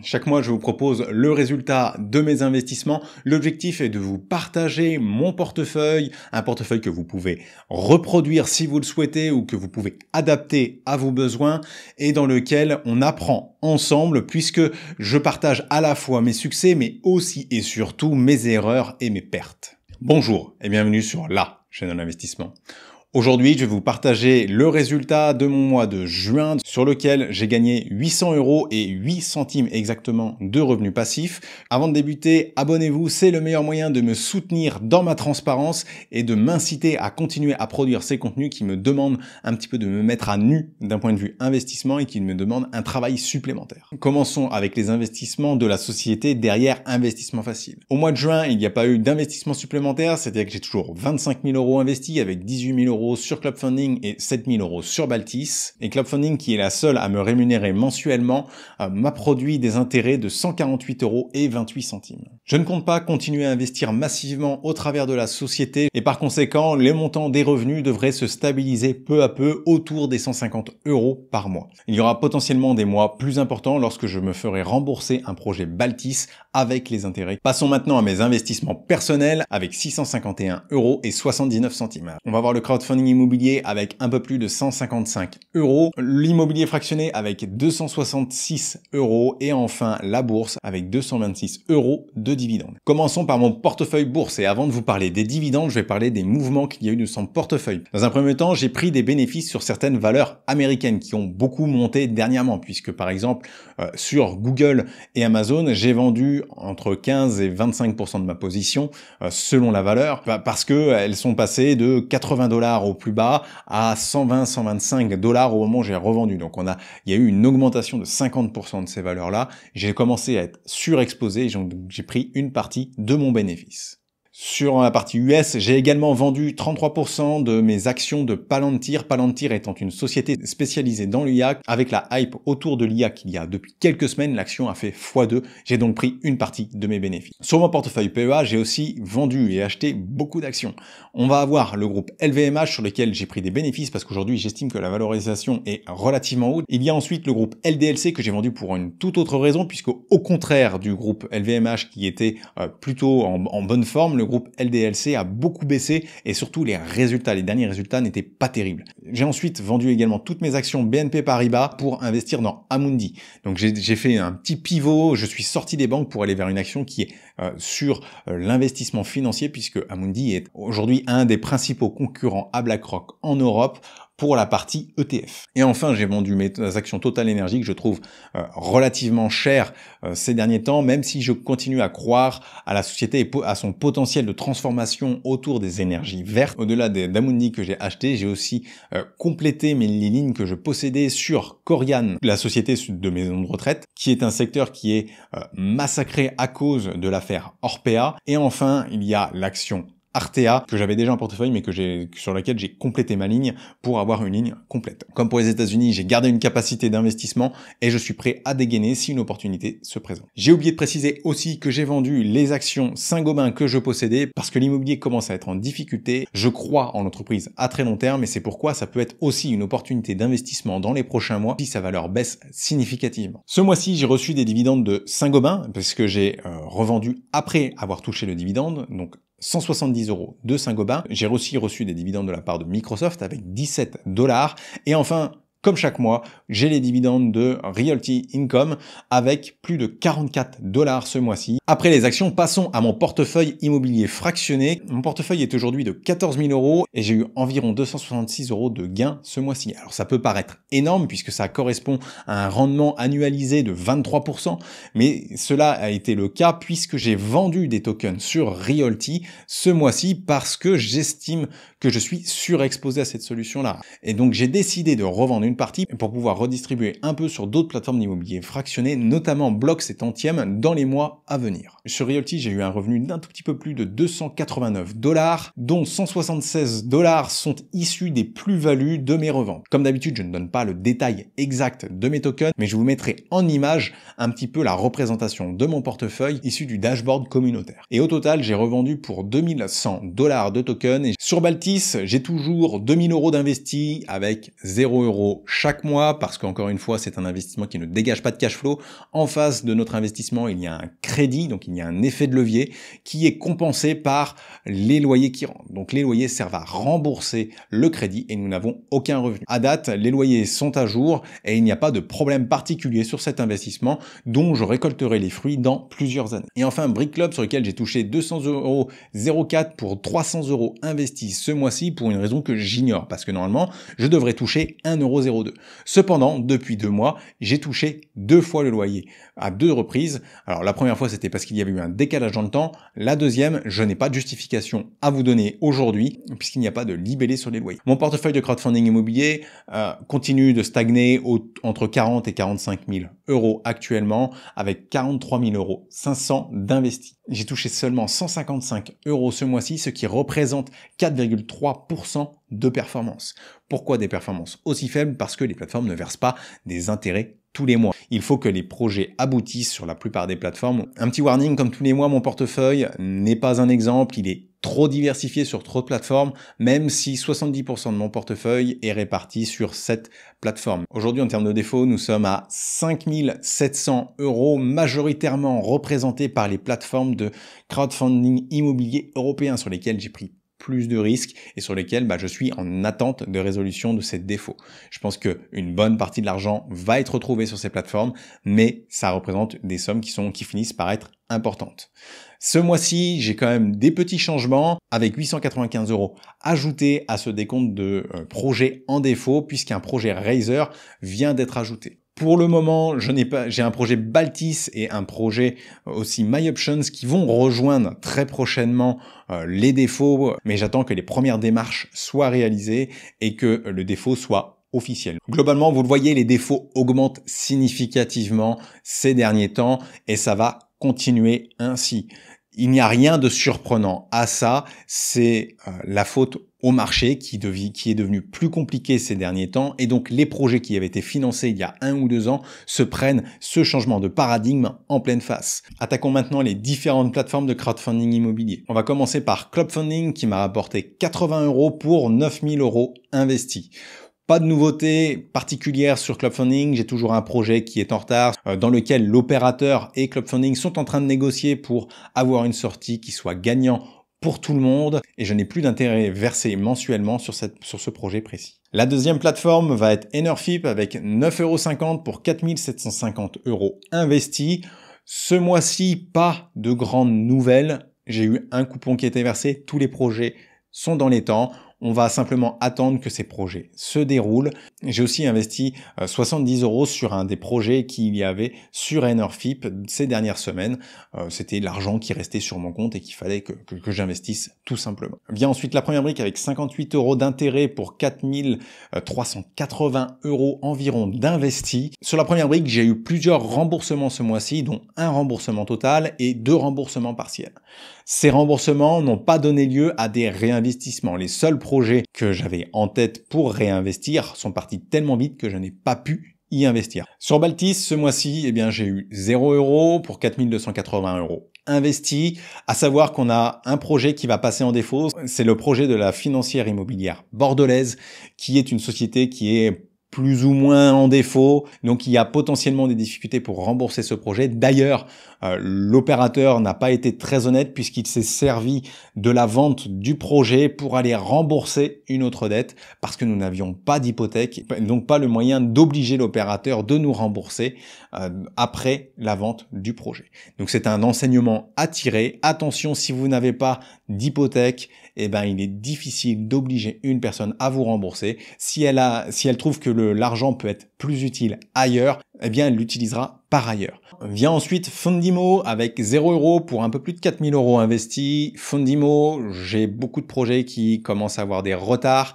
Chaque mois, je vous propose le résultat de mes investissements. L'objectif est de vous partager mon portefeuille, un portefeuille que vous pouvez reproduire si vous le souhaitez ou que vous pouvez adapter à vos besoins et dans lequel on apprend ensemble puisque je partage à la fois mes succès mais aussi et surtout mes erreurs et mes pertes. Bonjour et bienvenue sur la chaîne d'investissement. Aujourd'hui, je vais vous partager le résultat de mon mois de juin sur lequel j'ai gagné 800 € et 8 centimes exactement de revenus passifs. Avant de débuter, abonnez-vous, c'est le meilleur moyen de me soutenir dans ma transparence et de m'inciter à continuer à produire ces contenus qui me demandent un petit peu de me mettre à nu d'un point de vue investissement et qui me demandent un travail supplémentaire. Commençons avec les investissements de la société derrière Investissement Facile. Au mois de juin, il n'y a pas eu d'investissement supplémentaire, c'est-à-dire que j'ai toujours 25 000 € investis avec 18 000 € sur Clubfunding et 7 000 € sur Baltis. Et Clubfunding, qui est la seule à me rémunérer mensuellement, m'a produit des intérêts de 148 € et 28 centimes. Je ne compte pas continuer à investir massivement au travers de la société et par conséquent, les montants des revenus devraient se stabiliser peu à peu autour des 150 € par mois. Il y aura potentiellement des mois plus importants lorsque je me ferai rembourser un projet Baltis avec les intérêts. Passons maintenant à mes investissements personnels avec 651 € et 79 centimes. On va voir le crowdfunding immobilier avec un peu plus de 155 €, l'immobilier fractionné avec 266 € et enfin la bourse avec 226 € de dividendes. Commençons par mon portefeuille bourse et avant de vous parler des dividendes, je vais parler des mouvements qu'il y a eu de son portefeuille. Dans un premier temps, j'ai pris des bénéfices sur certaines valeurs américaines qui ont beaucoup monté dernièrement puisque par exemple sur Google et Amazon, j'ai vendu entre 15 et 25% de ma position selon la valeur parce que elles sont passées de 80 $ au plus bas à 120-125 $ au moment où j'ai revendu. Donc il y a eu une augmentation de 50% de ces valeurs-là. J'ai commencé à être surexposé et j'ai pris une partie de mon bénéfice. Sur la partie US, j'ai également vendu 33% de mes actions de Palantir. Palantir étant une société spécialisée dans l'IA. Avec la hype autour de l'IA qu'il y a depuis quelques semaines, l'action a fait x2. J'ai donc pris une partie de mes bénéfices. Sur mon portefeuille PEA, j'ai aussi vendu et acheté beaucoup d'actions. On va avoir le groupe LVMH sur lequel j'ai pris des bénéfices parce qu'aujourd'hui, j'estime que la valorisation est relativement haute. Il y a ensuite le groupe LDLC que j'ai vendu pour une toute autre raison puisque au contraire du groupe LVMH qui était plutôt en bonne forme, le groupe LDLC a beaucoup baissé et surtout les derniers résultats n'étaient pas terribles. J'ai ensuite vendu également toutes mes actions BNP Paribas pour investir dans Amundi. Donc j'ai fait un petit pivot, je suis sorti des banques pour aller vers une action qui est sur l'investissement financier puisque Amundi est aujourd'hui un des principaux concurrents à BlackRock en Europe pour la partie ETF. Et enfin, j'ai vendu mes actions Total Energy que je trouve relativement chères ces derniers temps, même si je continue à croire à la société et à son potentiel de transformation autour des énergies vertes. Au-delà d'Amundi que j'ai acheté, j'ai aussi complété les lignes que je possédais sur Corian, la société de maison de retraite, qui est un secteur qui est massacré à cause de l'affaire Orpea. Et enfin, il y a l'action Artea, que j'avais déjà en portefeuille, mais sur laquelle j'ai complété ma ligne pour avoir une ligne complète. Comme pour les États-Unis, j'ai gardé une capacité d'investissement et je suis prêt à dégainer si une opportunité se présente. J'ai oublié de préciser aussi que j'ai vendu les actions Saint-Gobain que je possédais parce que l'immobilier commence à être en difficulté. Je crois en l'entreprise à très long terme et c'est pourquoi ça peut être aussi une opportunité d'investissement dans les prochains mois si sa valeur baisse significativement. Ce mois-ci, j'ai reçu des dividendes de Saint-Gobain parce que j'ai revendu après avoir touché le dividende, donc 170 € de Saint-Gobain. J'ai aussi reçu des dividendes de la part de Microsoft avec 17 $. Et enfin, comme chaque mois, j'ai les dividendes de Realty Income avec plus de 44 $ ce mois-ci. Après les actions, passons à mon portefeuille immobilier fractionné. Mon portefeuille est aujourd'hui de 14 000 € et j'ai eu environ 266 € de gains ce mois-ci. Alors ça peut paraître énorme puisque ça correspond à un rendement annualisé de 23%, mais cela a été le cas puisque j'ai vendu des tokens sur Realty ce mois-ci parce que j'estime que je suis surexposé à cette solution-là. Et donc j'ai décidé de revendre une partie pour pouvoir redistribuer un peu sur d'autres plateformes d'immobilier fractionné, notamment Blox et Tantième dans les mois à venir. Sur Realty, j'ai eu un revenu d'un tout petit peu plus de 289 $, dont 176 $ sont issus des plus-values de mes reventes. Comme d'habitude, je ne donne pas le détail exact de mes tokens, mais je vous mettrai en image un petit peu la représentation de mon portefeuille issu du dashboard communautaire. Et au total, j'ai revendu pour 2100 $ de tokens. Et sur Baltis, j'ai toujours 2000 € d'investis avec 0 € € chaque mois parce qu'encore une fois, c'est un investissement qui ne dégage pas de cash flow. En face de notre investissement, il y a un crédit, donc il y a un effet de levier qui est compensé par les loyers qui rentrent. Donc les loyers servent à rembourser le crédit et nous n'avons aucun revenu. À date, les loyers sont à jour et il n'y a pas de problème particulier sur cet investissement dont je récolterai les fruits dans plusieurs années. Et enfin, Brick Club sur lequel j'ai touché 200 € 0,4 pour 300 € investis ce mois-ci pour une raison que j'ignore parce que normalement, je devrais toucher 1,02 €. Cependant, depuis 2 mois, j'ai touché 2 fois le loyer à 2 reprises. Alors la première fois, c'était parce qu'il y avait eu un décalage dans le temps. La deuxième, je n'ai pas de justification à vous donner aujourd'hui puisqu'il n'y a pas de libellé sur les loyers. Mon portefeuille de crowdfunding immobilier continue de stagner entre 40 et 45 000 € actuellement avec 43 500 € d'investis. J'ai touché seulement 155 € ce mois-ci, ce qui représente 4,3% de performance. Pourquoi des performances aussi faibles? Parce que les plateformes ne versent pas des intérêts tous les mois. Il faut que les projets aboutissent sur la plupart des plateformes. Un petit warning, comme tous les mois, mon portefeuille n'est pas un exemple, il est trop diversifié sur trop de plateformes, même si 70% de mon portefeuille est réparti sur 7 plateformes. Aujourd'hui, en termes de défauts, nous sommes à 5 700 €, majoritairement représentés par les plateformes de crowdfunding immobilier européen sur lesquelles j'ai pris plus de risques et sur lesquels je suis en attente de résolution de ces défauts. Je pense qu'une bonne partie de l'argent va être retrouvée sur ces plateformes, mais ça représente des sommes qui finissent par être importantes. Ce mois-ci, j'ai quand même des petits changements avec 895 € ajoutés à ce décompte de projets en défaut puisqu'un projet Razer vient d'être ajouté. Pour le moment, j'ai un projet Baltis et un projet aussi MyOptions qui vont rejoindre très prochainement les défauts, mais j'attends que les premières démarches soient réalisées et que le défaut soit officiel. Globalement, vous le voyez, les défauts augmentent significativement ces derniers temps et ça va continuer ainsi. Il n'y a rien de surprenant à ça, c'est la faute au marché qui est devenu plus compliqué ces derniers temps et donc les projets qui avaient été financés il y a 1 ou 2 ans se prennent ce changement de paradigme en pleine face. Attaquons maintenant les différentes plateformes de crowdfunding immobilier. On va commencer par Clubfunding qui m'a rapporté 80 € pour 9 000 € investis. Pas de nouveauté particulière sur Clubfunding, j'ai toujours un projet qui est en retard dans lequel l'opérateur et Clubfunding sont en train de négocier pour avoir une sortie qui soit gagnant pour tout le monde et je n'ai plus d'intérêt versé mensuellement sur ce projet précis. La deuxième plateforme va être Enerfip avec 9,50 € pour 4 750 € investis. Ce mois-ci, pas de grandes nouvelles. J'ai eu un coupon qui a été versé, tous les projets sont dans les temps. On va simplement attendre que ces projets se déroulent. J'ai aussi investi 70 € sur un des projets qu'il y avait sur Enerfip ces dernières semaines. C'était l'argent qui restait sur mon compte et qu'il fallait que j'investisse tout simplement. Vient ensuite la première brique avec 58 € d'intérêt pour 4 380 € environ d'investis. Sur la première brique, j'ai eu plusieurs remboursements ce mois-ci, dont un remboursement total et 2 remboursements partiels. Ces remboursements n'ont pas donné lieu à des réinvestissements. Les seuls projets que j'avais en tête pour réinvestir sont partis tellement vite que je n'ai pas pu y investir. Sur Baltis, ce mois-ci, j'ai eu 0 € pour 4 280 € investis. À savoir qu'on a un projet qui va passer en défaut. C'est le projet de la financière immobilière bordelaise, qui est une société qui est plus ou moins en défaut, donc il y a potentiellement des difficultés pour rembourser ce projet. D'ailleurs, l'opérateur n'a pas été très honnête puisqu'il s'est servi de la vente du projet pour aller rembourser une autre dette parce que nous n'avions pas d'hypothèque, donc pas le moyen d'obliger l'opérateur de nous rembourser après la vente du projet. Donc c'est un enseignement à tirer. Attention, si vous n'avez pas d'hypothèque, il est difficile d'obliger une personne à vous rembourser. Si elle trouve que l'argent peut être plus utile ailleurs, elle l'utilisera par ailleurs. Vient ensuite Fundimo avec 0 € pour un peu plus de 4 000 € investis. Fundimo, j'ai beaucoup de projets qui commencent à avoir des retards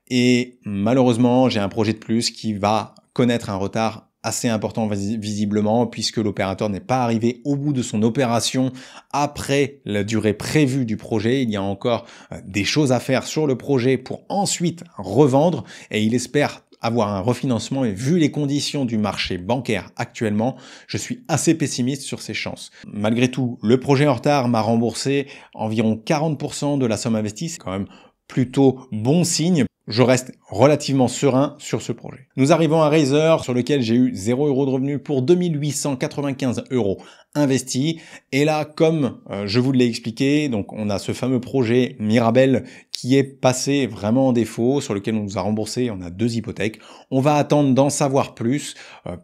et malheureusement, j'ai un projet de plus qui va connaître un retard assez important visiblement puisque l'opérateur n'est pas arrivé au bout de son opération après la durée prévue du projet. Il y a encore des choses à faire sur le projet pour ensuite revendre et il espère avoir un refinancement et vu les conditions du marché bancaire actuellement, je suis assez pessimiste sur ses chances. Malgré tout, le projet en retard m'a remboursé environ 40% de la somme investie, c'est quand même plutôt bon signe. je reste relativement serein sur ce projet. Nous arrivons à Razer, sur lequel j'ai eu 0 € de revenus pour 2895 € investis. Et là, comme je vous l'ai expliqué, donc on a ce fameux projet Mirabel qui est passé vraiment en défaut, sur lequel on nous a remboursé, on a 2 hypothèques. On va attendre d'en savoir plus.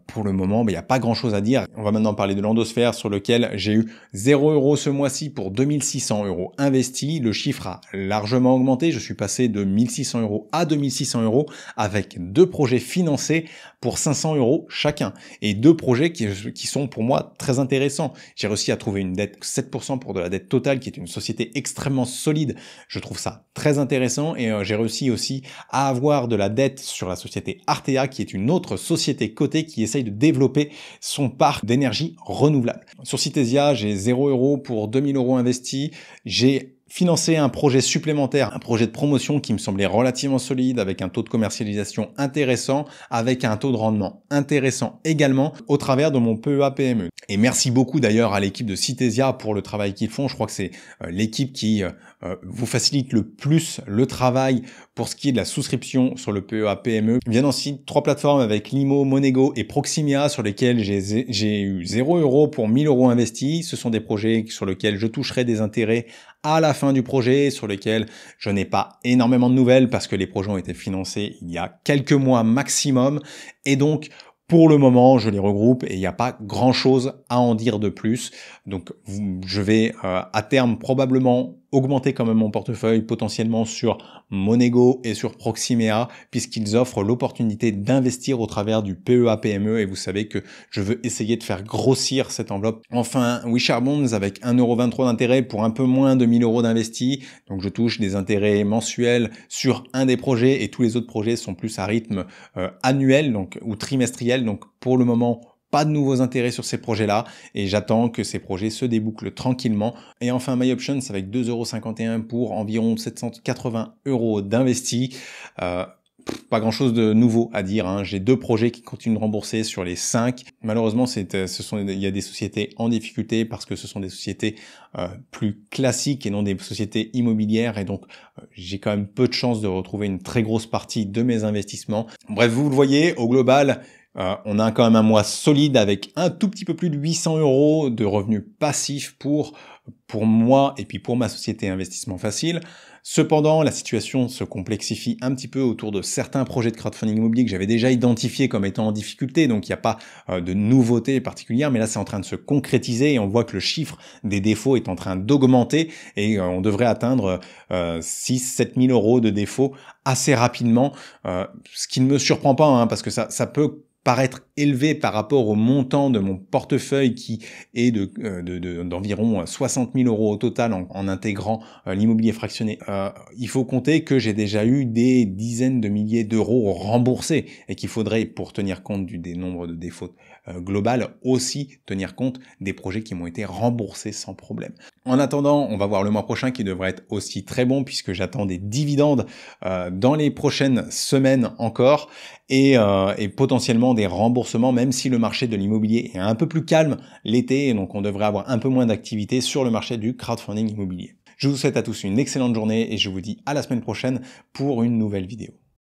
Pour le moment, il n'y a pas grand-chose à dire. On va maintenant parler de l'Endosphère, sur lequel j'ai eu 0 € ce mois-ci pour 2600 € investis. Le chiffre a largement augmenté. Je suis passé de 1600 € à 2600 € avec 2 projets financés pour 500 € chacun. Et 2 projets qui sont pour moi très intéressants. J'ai réussi à trouver une dette 7% pour de la dette totale, qui est une société extrêmement solide. Je trouve ça très intéressant. Et j'ai réussi aussi à avoir de la dette sur la société Artea, qui est une autre société cotée qui essaye de développer son parc d'énergie renouvelable. Sur Citesia, j'ai 0 € pour 2000 € investis. J'ai financer un projet supplémentaire, un projet de promotion qui me semblait relativement solide, avec un taux de commercialisation intéressant, avec un taux de rendement intéressant également, au travers de mon PEA-PME. Et merci beaucoup d'ailleurs à l'équipe de Citesia pour le travail qu'ils font. Je crois que c'est l'équipe qui vous facilite le plus le travail pour ce qui est de la souscription sur le PEA-PME. Viennent ensuite 3 plateformes avec Limo, Monego et Proximia, sur lesquelles j'ai eu 0 € pour 1000 € investis. Ce sont des projets sur lesquels je toucherai des intérêts à la fin du projet, sur lesquels je n'ai pas énormément de nouvelles parce que les projets ont été financés il y a quelques mois maximum. Et donc, pour le moment, je les regroupe et il n'y a pas grand-chose à en dire de plus. Donc, je vais à terme probablement augmenter quand même mon portefeuille potentiellement sur Monego et sur Proximea, puisqu'ils offrent l'opportunité d'investir au travers du PEA-PME, et vous savez que je veux essayer de faire grossir cette enveloppe. Enfin, Wishabonds avec 1,23 € d'intérêt pour un peu moins de 1000 € d'investis. Donc je touche des intérêts mensuels sur un des projets, et tous les autres projets sont plus à rythme annuel, donc ou trimestriel. Donc pour le moment, pas de nouveaux intérêts sur ces projets-là, et j'attends que ces projets se débouclent tranquillement. Et enfin, MyOptions avec 2,51 € pour environ 780 € d'investis. Pas grand-chose de nouveau à dire, hein. J'ai 2 projets qui continuent de rembourser sur les 5. Malheureusement, il y a des sociétés en difficulté parce que ce sont des sociétés plus classiques et non des sociétés immobilières, et donc j'ai quand même peu de chances de retrouver une très grosse partie de mes investissements. Bref, vous le voyez, au global, on a quand même un mois solide avec un tout petit peu plus de 800 € de revenus passifs pour moi et puis pour ma société Investissement Facile. Cependant, la situation se complexifie un petit peu autour de certains projets de crowdfunding immobilier que j'avais déjà identifiés comme étant en difficulté, donc il n'y a pas de nouveautés particulières, mais là c'est en train de se concrétiser et on voit que le chiffre des défauts est en train d'augmenter, et on devrait atteindre 6-7 000 € de défauts assez rapidement, ce qui ne me surprend pas, hein, parce que ça peut paraître élevé par rapport au montant de mon portefeuille qui est d'environ 60 000 € au total en intégrant l'immobilier fractionné. Il faut compter que j'ai déjà eu des dizaines de milliers d'euros remboursés, et qu'il faudrait, pour tenir compte des nombres de défauts global, aussi tenir compte des projets qui m'ont été remboursés sans problème. En attendant, on va voir le mois prochain qui devrait être aussi très bon, puisque j'attends des dividendes dans les prochaines semaines encore, et potentiellement des remboursements, même si le marché de l'immobilier est un peu plus calme l'été, et donc on devrait avoir un peu moins d'activité sur le marché du crowdfunding immobilier. Je vous souhaite à tous une excellente journée, et je vous dis à la semaine prochaine pour une nouvelle vidéo.